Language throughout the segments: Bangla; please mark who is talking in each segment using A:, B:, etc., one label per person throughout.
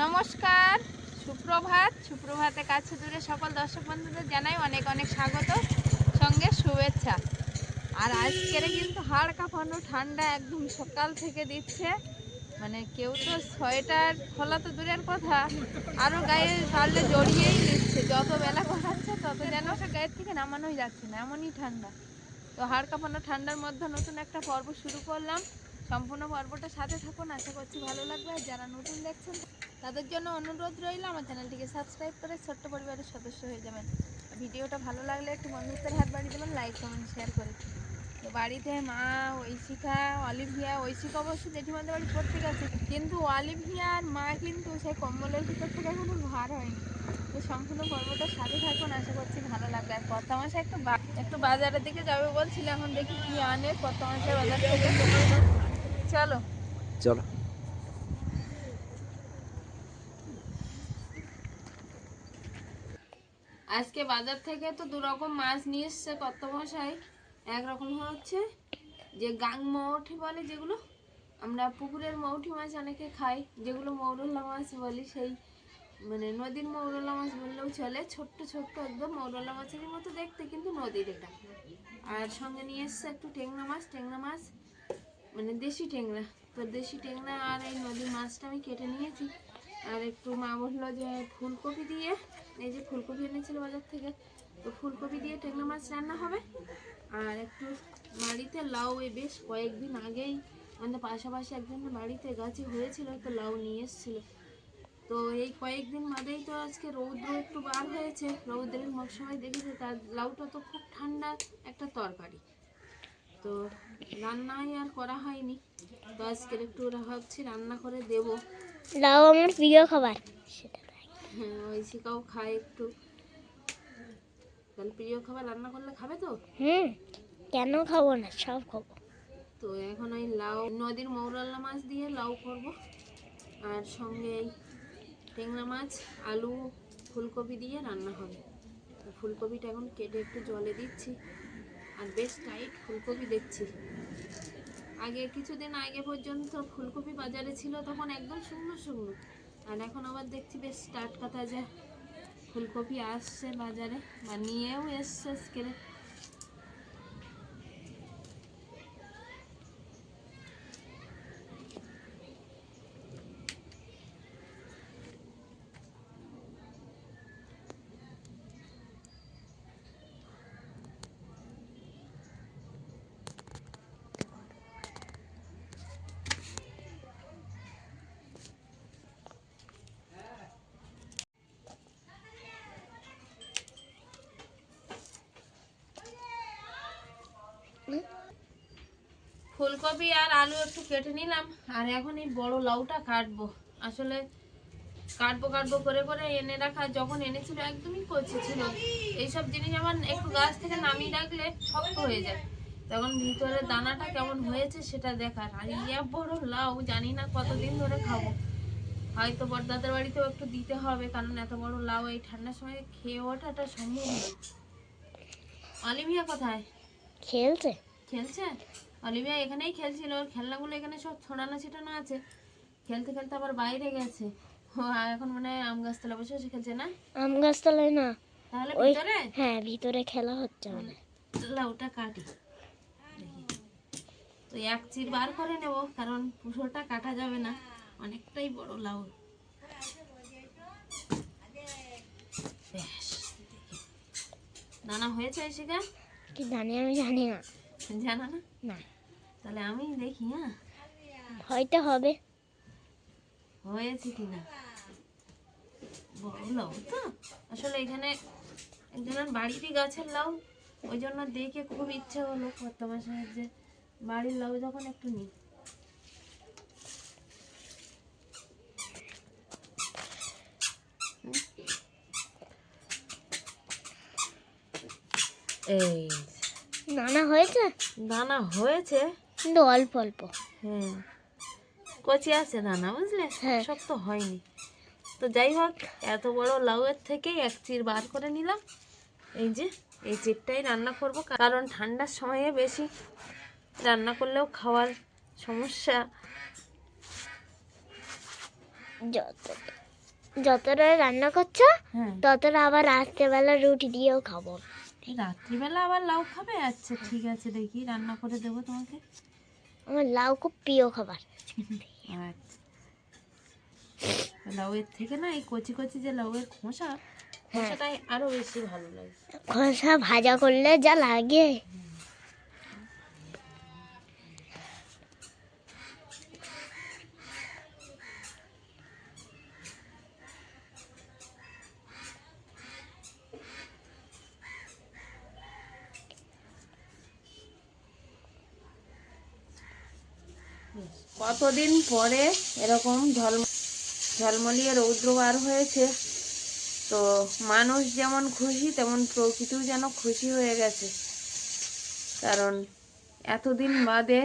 A: নমস্কার, সুপ্রভাতে কাছে দূরে সকল দর্শক বন্ধুদের জানাই অনেক অনেক স্বাগত, সঙ্গে শুভেচ্ছা। আর আজকের কিন্তু হাড় কাঁপানো ঠান্ডা একদম সকাল থেকে দিচ্ছে, মানে কেউ তো সোয়েটার খোলা তো দূরের কথা, আরও গায়ে পারলে জড়িয়েই নিচ্ছে। যত বেলা গড়াচ্ছে তত যেন গায়ের থেকে নামানোই যাচ্ছে না, এমনই ঠান্ডা। তো হাড় কাঁপানো ঠান্ডার মধ্যে নতুন একটা পর্ব শুরু করলাম। সম্পূর্ণ পর্বটা সাথে থাকুন, আশা করছি ভালো লাগবে। আর যারা নতুন দেখছেন তাদের জন্য অনুরোধ রইল আমার চ্যানেলটিকে সাবস্ক্রাইব করে ছোট্ট পরিবারের সদস্য হয়ে যাবেন। ভিডিওটা ভালো লাগলে একটু বন্ধুত্বের হাত বাড়িয়ে দেবেন, লাইক কমেন্ট শেয়ার করে। তো বাড়িতে মা, ঐশিকা, অলিভিয়া, ঐশিকা অবশ্য জেঠিমাদের বাড়ি পড়তে গেছে, কিন্তু অলিভিয়ার মা কিন্তু সেই কম্বলের ভিতর থেকে এখনো ভার হয়নি। তো সম্পূর্ণ পর্বটা সাথে থাকুন, আশা করছি ভালো লাগবে। আর কত মাসে একটু বাজারের দিকে যাবে বলছিল, এখন দেখি কি আনে কত মাসে বাজার থেকে। চলো
B: চলো।
A: আজকে বাজার থেকে তো দুরকম মাছ নিয়ে এসছে কত মশাই। একরকম হচ্ছে যে গাং মৌঠি বলে, যেগুলো আমরা পুকুরের মৌঠি মাছ অনেকে খাই, যেগুলো মৌরলা মাছ বলি, সেই মানে নদীর মৌরলা মাছ বললেও চলে। ছোট্ট ছোট্ট একদম মৌরলা মাছের মতো দেখতে, কিন্তু নদীর এটা। আর সঙ্গে নিয়ে এসছে একটু ট্যাংরা মাছ মানে দেশি ট্যাংরা। তো দেশি ট্যাংরা আর এই নদীর মাছটা আমি কেটে নিয়েছি। আর একটু মা বললো যে ফুলকপি দিয়ে, এই যে ফুলকপি এনেছিল বাজার থেকে, তো ফুলকপি দিয়ে ট্যাংরা মাছ রান্না হবে। আর একটু বাড়িতে লাউ, বেশ কয়েকদিন আগেই আমাদের পাশাপাশি একজনের বাড়িতে গাছে হয়েছিল, তো লাউ নিয়ে এসেছিল। তো এই কয়েকদিন বাদেই তো আজকে রৌদ্র একটু বার হয়েছে, রৌদ্রের সময় দেখেছে। তার লাউটা তো খুব ঠান্ডা একটা তরকারি, তো রান্নাই আর করা হয়নি। তো আজকের একটু ভাবছি রান্না করে দেব।
C: লাউ আমার প্রিয় খাবার।
A: হ্যাঁ, ঐশিকাও খায় একটু। তাহলে প্রিয় খাবার রান্না করলে খাবে তো?
C: কেন খাবো না, সব খাবো।
A: তো এখন ওই লাউ, নদীর মৌরলা মাছ দিয়ে লাউ করব। আর সঙ্গে ট্যাংরা মাছ, আলু, ফুলকপি দিয়ে রান্না হবে। তো ফুলকপিটা এখন কেটে একটু জলে দিচ্ছি। আর বেশ টাইট ফুলকপি দেখছি। আগে কিছুদিন আগে পর্যন্ত ফুলকপি বাজারে ছিল, তখন একদম শুকনো শুকনো। আর এখন আবার দেখছি বেশ টাটকা তাজা ফুলকপি আসছে বাজারে, বা নিয়েও এসছে আজকে। ফুলকপি আর আলু একটু কেটে নিলাম। আর এখন এই বড় লাউটা কাটবো। আসলে কাটবো করে করে এনে রাখা, যখন এনেছিল একদমই কচি ছিল। এইসব জিনিস আমার একটু গাছ থেকে নামিয়ে রাখলে শক্ত হয়ে যায়, তখন ভিতরে দানাটা কেমন হয়েছে সেটা দেখার। আর ইয়া বড় লাউ, জানি না কতদিন ধরে খাবো। হয়তো বড়দাদের বাড়িতেও একটু দিতে হবে, কারণ এত বড় লাউ এই ঠান্ডার সময় খেয়ে ওঠাটা সম্ভব নয়। অলিভিয়া কোথায়?
C: খেলছে।
A: অলিভিয়া এখানেই খেলছিল, ওর খেলনাগুলো এখানে সব ছড়ানো ছিটানো আছে। খেলতে খেলতে আবার বাইরে গেছে। ও এখন মনে হয় আম গাছতলা বসে বসে খেলছে না?
C: আম গাছতলায় না,
A: তাহলে
C: ওই
A: ভিতরে?
C: হ্যাঁ, ভিতরে খেলা হচ্ছে।
A: লাউটা কাটি দেখি। তো এক চির বার করে নেব, কারণ পুরোটা কাটা যাবে না, অনেকটাই বড় লাউ। বেশ, দানা হয়েছে শিখা?
C: কি জানি, আমি জানি না।
A: জানা না?
C: না,
A: তাহলে আমি দেখি। হ্যাঁ,
C: হয়তো হবে।
A: হয়েছে কিনা। বড় লাউ তো আসলে, এখানে একজনের বাড়িরই গাছের লাউ, ওই জন্য দেখে খুব ইচ্ছে হলো কত মাসে যে বাড়ির লাউ যখন একটু নিই। এই
C: দানা হয়েছে,
A: দানা হয়েছে
C: কিন্তু অল্প অল্প।
A: হ্যাঁ, কচি আছে দানা, বুঝলে?
C: হ্যাঁ।
A: সব তো হয়নি। তো যাই হোক, এত বড় লাউয়ের থেকেই এক চির বার করে নিলাম। এই যে এই চিরটাই রান্না করব, কারণ ঠান্ডার সময়ে বেশি রান্না করলেও খাওয়ার সমস্যা।
C: যত যতটা রান্না করছো
A: হ্যাঁ,
C: ততটা আবার রাত্রেবেলা রুটি দিয়েও খাবো।
A: এই রাত্রিবেলা আবার লাউ খাবে? আচ্ছা ঠিক আছে, দেখি রান্না করে দেবো তোমাকে।
C: আমার লাউ খুব প্রিয় খাবার।
A: আচ্ছা, লাউয়ের থেকে না এই কচি কচি যে লাউয়ের খোসা,
C: হ্যাঁ,
A: খোসাটাই আরো বেশি ভালো লাগে।
C: খোসা ভাজা করলে যা লাগে।
A: কতদিন পরে এরকম ঝলমলিয়ে রৌদ্র বার হয়েছে, তো মানুষ যেমন খুশি তেমন প্রকৃতিও যেন খুশি হয়ে গেছে। কারণ এতদিন বাদে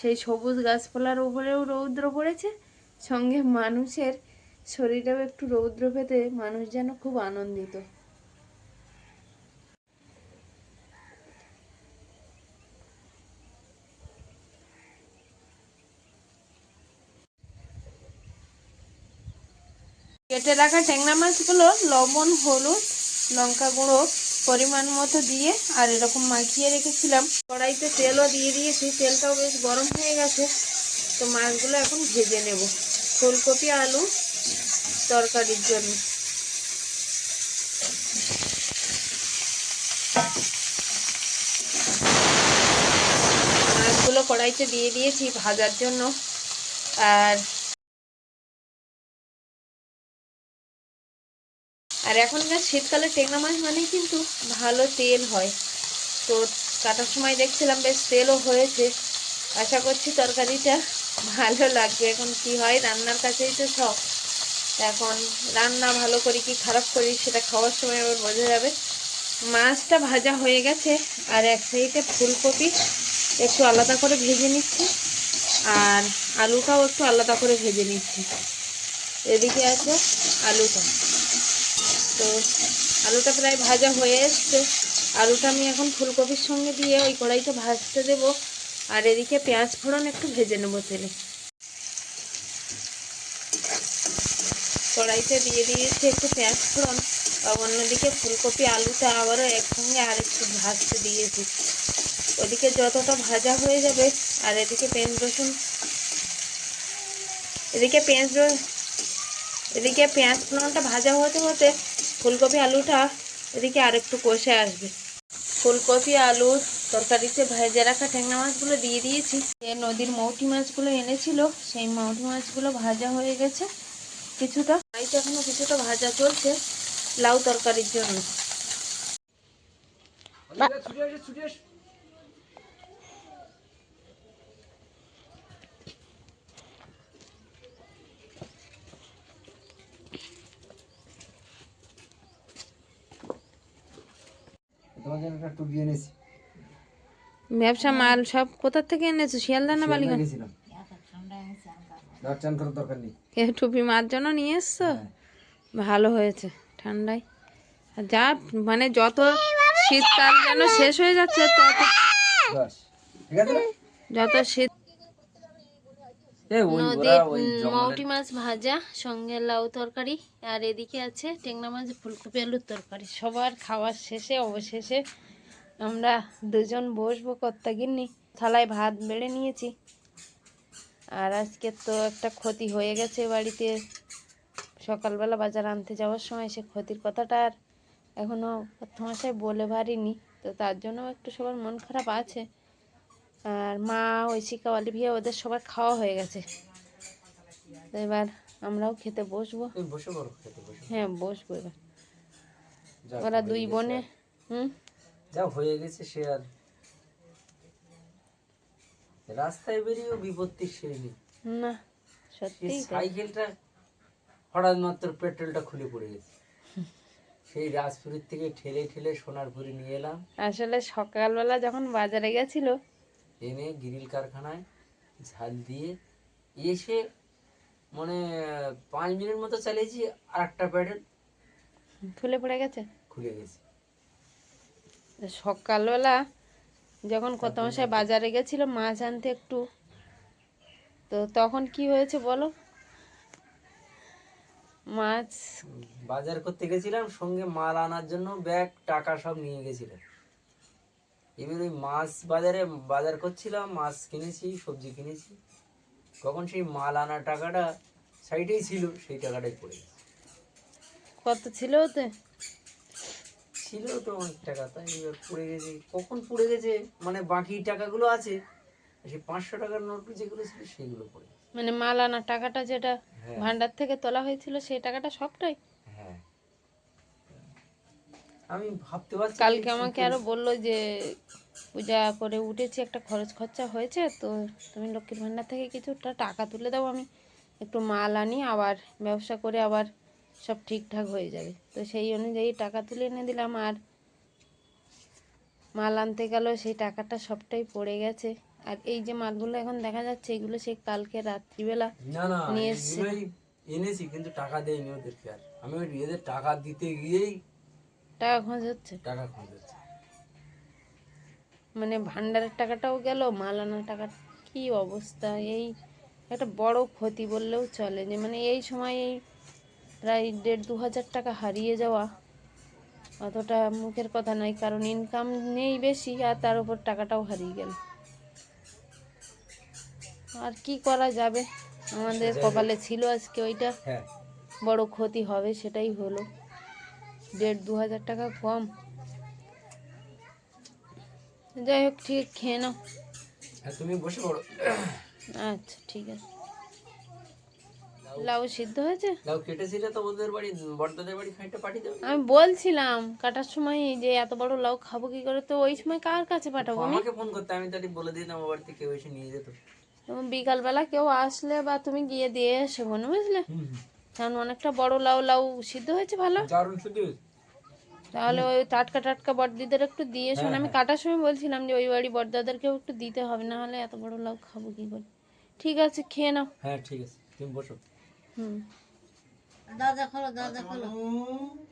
A: সেই সবুজ গাছপালার উপরেও রৌদ্র পড়েছে, সঙ্গে মানুষের শরীরেও একটু রৌদ্র পেতে মানুষ যেন খুব আনন্দিত। কেটে রাখা ট্যাংরা মাছগুলো লবণ, হলুদ, লঙ্কা গুঁড়ো পরিমাণ মতো দিয়ে আর এরকম মাখিয়ে রেখেছিলাম। কড়াইতে তেলও দিয়ে দিয়েছি, তেলটাও বেশ গরম হয়ে গেছে। তো মাছগুলো এখন ভেজে নেব ফুলকপি আলু তরকারির জন্য। মাছগুলো কড়াইতে দিয়ে দিয়েছি ভাজার জন্য। আর আর এখনকার শীতকালে ট্যাংরা মাছ মানে কিন্তু ভালো তেল হয়। তো কাটার সময় দেখছিলাম বেশ তেলও হয়েছে। আশা করছি তরকারিটা ভালো লাগবে। এখন কি হয়, রান্নার কাছেই তো সব। এখন রান্না ভালো করি কি খারাপ করি সেটা খাওয়ার সময় আবার বোঝা যাবে। মাছটা ভাজা হয়ে গেছে, আর এক সাইডে ফুলকপি একটু আলাদা করে ভেজে নিচ্ছি, আর আলুটাও একটু আলাদা করে ভেজে নিচ্ছি। এদিকে আছে আলুটা। তো আলুটা প্রায় ভাজা হয়ে এসছে। আলুটা আমি এখন ফুলকপির সঙ্গে দিয়ে ওই কড়াইতে ভাজতে দেব। আর এদিকে পেঁয়াজ ফোড়ন একটু ভেজে নেব তেলে। কড়াইতে দিয়ে দিয়েছি একটু পেঁয়াজ ফোড়ন, আর অন্যদিকে ফুলকপি আলুটা আবারও একসঙ্গে আর একটু ভাজতে দিয়েছি। ওদিকে যতটা ভাজা হয়ে যাবে, আর এদিকে পেঁয়াজ রসুন, এদিকে পেঁয়াজ ফোড়নটা ভাজা হতে হতে ফুলকপি আলুটা এদিকে আর একটু কষে আসবে। ফুলকপি আলুর তরকারিতে ভেজে রাখা ট্যাংরা মাছগুলো দিয়ে দিয়েছি। যে নদীর মৌটি মাছগুলো এনেছিল সেই মৌটি মাছগুলো ভাজা হয়ে গেছে কিছুটা। কড়াইতে এখনো কিছুটা ভাজা চলছে লাউ তরকারির জন্য। ব্যবসা মাল সব কোথা থেকে এনেছো? শিয়ালদা না বালিগঞ্জ? টুপি মার জন্য নিয়ে এসছো? ভালো হয়েছে ঠান্ডায়। আর যা মানে যত শীতকাল যেন শেষ হয়ে যাচ্ছে যত শীত। নদীর মৌটি মাছ ভাজা সঙ্গে লাউ তরকারি, আর এদিকে আছে ট্যাংরা মাছ ফুলকপি আলুর তরকারি। সবার খাওয়ার শেষে অবশেষে আমরা দুজন বসবো কর্তাগিন্নি। থালায় ভাত বেড়ে নিয়েছি। আর আজকে তো একটা ক্ষতি হয়ে গেছে বাড়িতে। সকালবেলা বাজার আনতে যাওয়ার সময় সে ক্ষতির কথাটা আর এখনও কর্তামশাই বলে পারিনি। তো তার জন্য একটু সবার মন খারাপ আছে। আর মা, ঐশিকা, অলিভিয়া ওদের সবার খাওয়া হয়ে গেছে। তো এবার আমরাও খেতে বসবো। হ্যাঁ বসবো এবার। ওরা দুই বোনে
B: যা হয়ে গেছে সে আর রাস্তায় বেরিয়েও বিপত্তির শেষ নেই।
A: না সত্যি
B: সাইকেলটা হঠাৎ মাত্র পেট্রোলটা খুলে পড়ে গেছে। সেই রাজপুরের থেকে ঠেলে ঠেলে সোনারপুরে নিয়ে এলাম।
A: আসলে সকালবেলা যখন বাজারে গেছিল
B: এনে গ্রিল কারখানায় ঝাল দিয়ে এসে মানে 5 মিনিট মতো চালিয়েছি, আর একটা প্যাডেল
A: খুলে পড়ে গেছে।
B: খুলে গেছে।
A: সকালবেলা যখন কর্তামশাই বাজারে গেছিল মাছ আনতে একটু, তো তখন কি হয়েছে বলো? মাছ
B: বাজার করতে গেছিলাম, সঙ্গে মাল আনার জন্য ব্যাগ টাকা সব নিয়ে গেছিলাম। এবার ওই মাছ বাজার করছিলাম, মাছ কিনেছি, সবজি কিনেছি, তখন সেই মাল আনার টাকাটা সাইডেই ছিল, সেই টাকাটাই পড়ে গেছে।
A: কত ছিল ওতে?
B: ছিল তো অনেক টাকা, তাই এবার পড়ে গেছে। কখন পড়ে গেছে মানে বাকি টাকাগুলো আছে, সেই 500 টাকার নোট যেগুলো ছিল সেগুলো পড়ে গেছে।
A: মানে মাল আনার টাকাটা যেটা
B: হ্যাঁ
A: ভান্ডার থেকে তোলা হয়েছিল সেই টাকাটা সবটাই?
B: হ্যাঁ, আমি ভাবতে পারছি না
A: কালকে
B: কি
A: আমাকে
B: করে।
A: আরো বললো যে পূজা করে উঠেছি, একটা খরচ খরচা হয়েছে, তো তুমি লক্ষ্মীর ভান্ডার থেকে কিছুটা টাকা তুলে দাও, আমি একটু মাল আনি, আবার ব্যবসা করে আবার সব ঠিকঠাক হয়ে যাবে। তো সেই অনুযায়ী টাকা তুলে এনে দিলাম, আর মাল আনতে গেল সেই টাকাটা সবটাই পড়ে গেছে। আর এই যে মালগুলো এখন দেখা যাচ্ছে এগুলো সেই কালকে রাত্রিবেলা
B: না না,
A: নিয়ে এসছে।
B: এগুলোই এনেছি কিন্তু টাকা দেয়নি ওদেরকে। আর আমি ওই এদের টাকা দিতে গিয়েই
A: টাকা খোঁজ হচ্ছে,
B: টাকা খোঁজাচ্ছি।
A: মানে ভান্ডারের টাকাটাও গেল, মাল আনার টাকা। কি অবস্থা! এই একটা বড় ক্ষতি বললেও চলে, যে মানে এই সময় এই প্রায় 1,500-2,000 টাকা হারিয়ে যাওয়া অতটা মুখের কথা নয়, কারণ ইনকাম নেই বেশি, আর তার উপর টাকাটাও হারিয়ে গেল। আর কি করা যাবে, আমাদের কপালে ছিল আজকে ওইটা,
B: হ্যাঁ,
A: বড় ক্ষতি হবে সেটাই হলো। 1,500-2,000 টাকা কম। যাই হোক, ঠিক খেয়ে নাও।
B: আর তুমি বসে পড়ো।
A: আচ্ছা ঠিক আছে। লাউ সিদ্ধ হয়েছে?
B: লাউ কেটেছিলে তো ওদের বাড়ি, বড়দাদের বাড়ি খাইটা পাঠিয়ে দেবে।
A: আমি বলছিলাম কাটার সময় যে এত বড় লাউ খাবো কি করে, তো ওই সময় কার কাছে পাঠাবো আমি?
B: আমাকে ফোন করতে, আমি তাহলে বলে দিতাম আমার বাড়িতে কেউ এসে নিয়ে যেত।
A: বিকালবেলা কেউ আসলে বা তুমি গিয়ে দিয়ে এসে বোন, বুঝলে?
B: হুম,
A: কারণ অনেকটা বড় লাউ, লাউ সিদ্ধ হয়েছে ভালো।
B: দারুণ শুধু।
A: তাহলে ওই টাটকা টাটকা বড়দিদের একটু দিয়ে শোন,
B: হ্যাঁ,
A: আমি কাটার সময় বলছিলাম যে ওই বাড়ি বড়দাদেরকেও একটু দিতে হবে, না হলে এত বড় লাউ খাবো কি করে। ঠিক আছে, খেয়ে নাও।
B: হ্যাঁ ঠিক আছে, তুমি বসো।
A: হুম।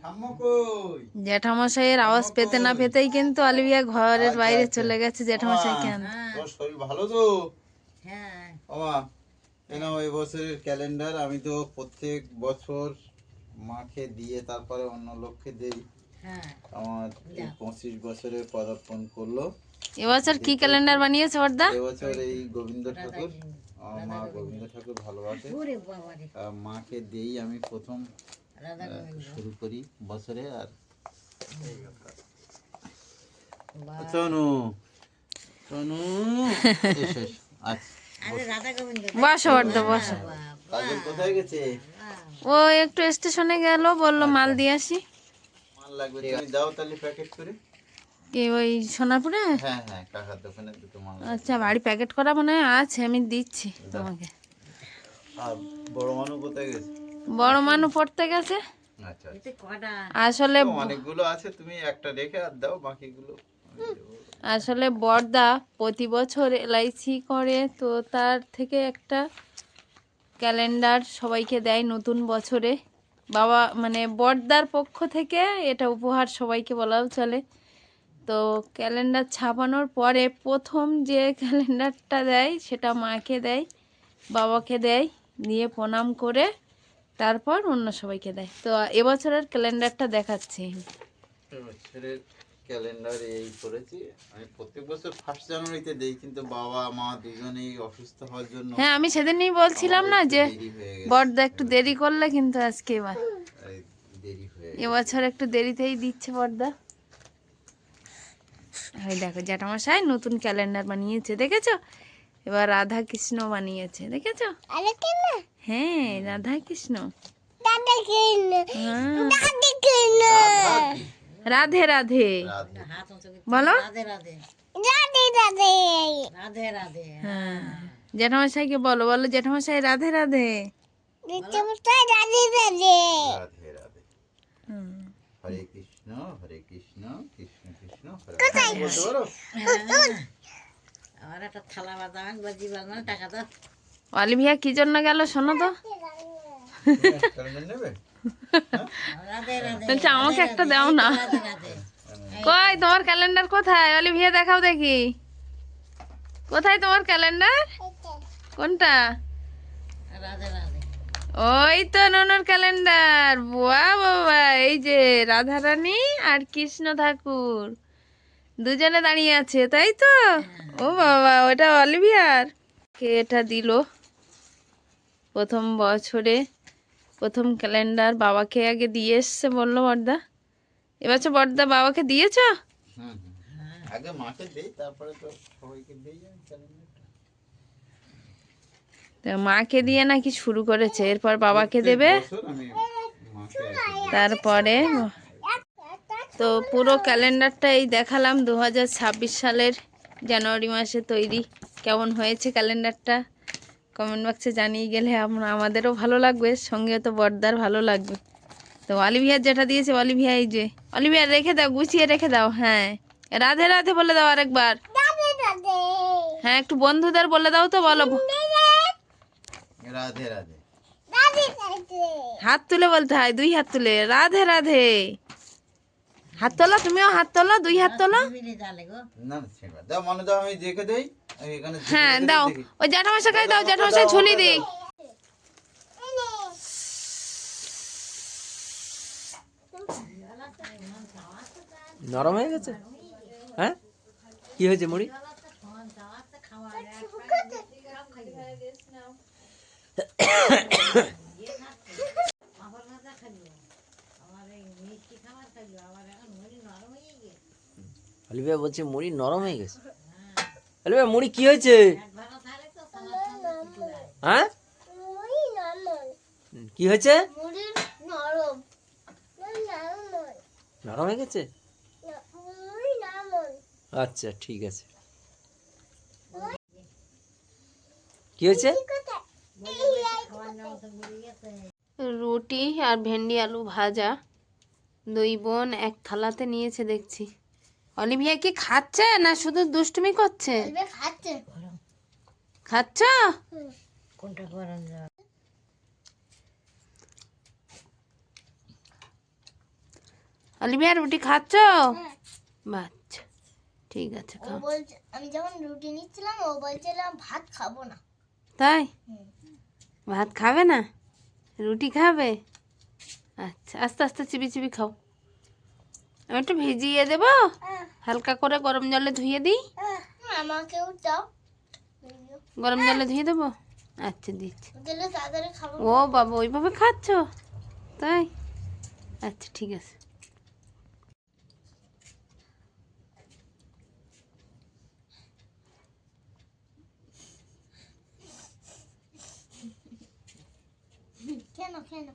D: ঠাম্মা কই?
A: জ্যাঠামশাইয়ের আওয়াজ পেতে না পেতেই কিন্তু অলিভিয়া ঘরের বাইরে চলে গেছে জ্যাঠামশাইকে আনতে।
D: তোর শরীর ভালো তো? হ্যাঁ। বাবা, এই নাও এই বছরের ক্যালেন্ডার। আমি তো প্রত্যেক বছর মাকে দিয়ে তারপরে অন্য লোককে দেই। আমার এই 25 বছরে পদার্পণ করলো।
A: এবছর কি ক্যালেন্ডার বানিয়েছে বড়দা?
D: এবছর এই গোবিন্দ ঠাকুর, আমার মা গোবিন্দ ঠাকুর ভালোবাসে। মাকে দেই আমি প্রথম শুরু করি বছরে। আর চনু চনু এসো, এসো। আচ্ছা,
A: বসো বড়দা, বসো।
D: কাজল কোথায় গেছে?
A: ও একটু স্টেশনে গেল, বললো মাল দিয়ে আসি।
D: মাল লাগবে, তুমি দাও তাহলে প্যাকেট করে।
A: কি ওই সোনারপুরে?
D: হ্যাঁ হ্যাঁ, কাকার দোকানে দুটো মাল লাগবে।
A: আচ্ছা, বাড়ি প্যাকেট করা মনে হয় আছে, আমি দিচ্ছি তোমাকে।
D: আর বড় মানুষ কোথায় গেছে?
A: বড় মানু পড়তে গেছে।
D: আচ্ছা আচ্ছা।
A: আসলে
D: তো অনেকগুলো আছে, তুমি একটা রেখে আর দাও, বাকিগুলো আমি দেবো।
A: আসলে বড়দা প্রতি বছর এলআইসি করে, তো তার থেকে একটা ক্যালেন্ডার সবাইকে দেয় নতুন বছরে। বাবা মানে বড়দার পক্ষ থেকে এটা উপহার, সবাইকে বলাও চলে। তো ক্যালেন্ডার ছাপানোর পরে প্রথম যে ক্যালেন্ডারটা দেয় সেটা মাকে দেয়, বাবাকে দেয়, দিয়ে প্রণাম করে তারপর অন্য সবাইকে দেয়। তো এবছরের ক্যালেন্ডারটা দেখাচ্ছি।
D: এবছরের ক্যালেন্ডার এই করেছি। আমি প্রত্যেক বছর 1 জানুয়ারিতে দেই, কিন্তু বাবা মা দুজনেই অসুস্থ হওয়ার জন্য
A: হ্যাঁ, আমি সেদিনই বলছিলাম না যে
D: দেরি হয়ে গেছে।
A: বড়দা একটু দেরি করলে, কিন্তু আজকে এবার
D: এই দেরি হয়ে
A: এবছর একটু দেরিতেই দিচ্ছে বড়দা। ওই দেখো জ্যাঠামশাই নতুন ক্যালেন্ডার বানিয়েছে, দেখেছো? এবার রাধা কৃষ্ণ বানিয়েছে, দেখেছো?
C: আরে কেন?
A: হ্যাঁ, রাধা কৃষ্ণ।
C: দাদা কেন?
A: হ্যাঁ,
C: দাদি কেন?
A: রাধে রাধে
D: রাধে।
A: বলো।
C: দাদি দাদি।
A: হ্যাঁ, জ্যাঠামশাইকে বলো, বলো জ্যাঠামশাই রাধে রাধে।
C: দিদিমশাই দাদি দাদি।
D: রাধে রাধে।
A: হুম।
D: হরে কৃষ্ণ কৃষ্ণ কৃষ্ণ হরে হরে। বলতে পারো?
A: অলিভিয়া কি জন্য গেল শোনো তো?
D: ক্যালেন্ডার নেবে?
A: বলছে আমাকে একটা দাও না। কই তোমার ক্যালেন্ডার কোথায়? অলিভিয়া দেখাও দেখি, কোথায় তোমার ক্যালেন্ডার? কোনটা? ওই তো ননর ক্যালেন্ডার, বাহ বাবা, এই যে রাধারানী আর কৃষ্ণ ঠাকুর দুজনে দাঁড়িয়ে আছে, তাই তো? ও বাবা, ওটা অলিভিয়ার। কে এটা দিল প্রথম বছরে, প্রথম ক্যালেন্ডার বাবাকে আগে দিয়ে এসছে বললো বড়দা। এবছর বড়দা বাবাকে দিয়েছ?
D: হুম হুম। আগে মাকে দেই, তারপরে তো সবাইকে দেই আমি ক্যালেন্ডারটা।
A: তো মাকে দিয়ে নাকি শুরু করেছে, এরপর বাবাকে
D: প্রত্যেক
A: দেবে,
D: বছর আমি মাকে আগে দিই।
A: তারপরে। তো পুরো ক্যালেন্ডারটা এই দেখালাম 2026 সালের জানুয়ারি মাসে তৈরি। কেমন হয়েছে ক্যালেন্ডারটা কমেন্ট বক্সে জানিয়ে গেলে আমাদেরও ভালো লাগবে, সঙ্গে তো বড়দার ভালো লাগবে। তো অলিভিয়ার যেটা দিয়েছে, অলিভিয়া এই যে, অলিভিয়া রেখে দাও, গুছিয়ে রেখে দাও। হ্যাঁ, রাধে রাধে বলে দাও আরেকবার।
C: রাধে রাধে
A: হ্যাঁ, একটু বন্ধুদের বলে দাও তো, বলো।
D: রাধে রাধে।
C: রাধে রাধে
A: হাত তুলে বলতে হয়, 2 হাত তুলে, রাধে রাধে। হাত তোলো, তুমিও হাত তোলো, 2 হাত তোলো।
D: না না, সেবা দাও, মনে দাও, আমি দেখে দেই। আমি এখানে ঝুলিয়ে
A: হ্যাঁ
D: রেখে
A: দাও,
D: দেখি।
A: ওই জ্যাঠামশাই দাও, জ্যাঠামশাই ঝুলি দিই।
B: নরম হয়ে গেছে? হ্যাঁ, কি হয়েছে মুড়ি? অলিভিয়া বলছে মুড়ি নরম হয়ে গেছে। অলিভিয়া, মুড়ি কি হয়েছে? হ্যাঁ,
C: মুড়ি নরম
B: কি হয়েছে?
C: মুড়ি নরম নরম
B: নরম হয়ে গেছে?
C: মুড়ি নরম
B: আচ্ছা, ঠিক আছে। কি হয়েছে?
A: রুটি আর ভেন্ডি আলু ভাজা 2 বোন এক থালাতে নিয়েছে দেখছি। অলিভিয়া কি খাচ্ছে না শুধু দুষ্টুমি করছে?
C: খাচ্ছে
A: খাচ্ছ?
C: কোনটা গরম জল
A: অলিভিয়া রুটি খাচ্ছ? বাচ্চা, ঠিক আছে,
C: ও
A: খাও।
C: বলছে, আমি যখন রুটি নিচ্ছিলাম ও বলছিলাম ভাত খাবো না।
A: তাই? ভাত খাবে না, রুটি খাবে? আচ্ছা, আস্তে আস্তে চিবি চিবি খাও। আমি একটু ভিজিয়ে দেবো, হালকা করে গরম জলে ধুয়ে দিই।
C: আমাকেও দাও,
A: গরম জলে ধুয়ে দেবো? আচ্ছা, দিচ্ছি।
C: দিলে তাড়াতাড়ি খাবো।
A: ও বাবা, ওইভাবে খাচ্ছ? তাই? আচ্ছা, ঠিক আছে।
C: কেন কেন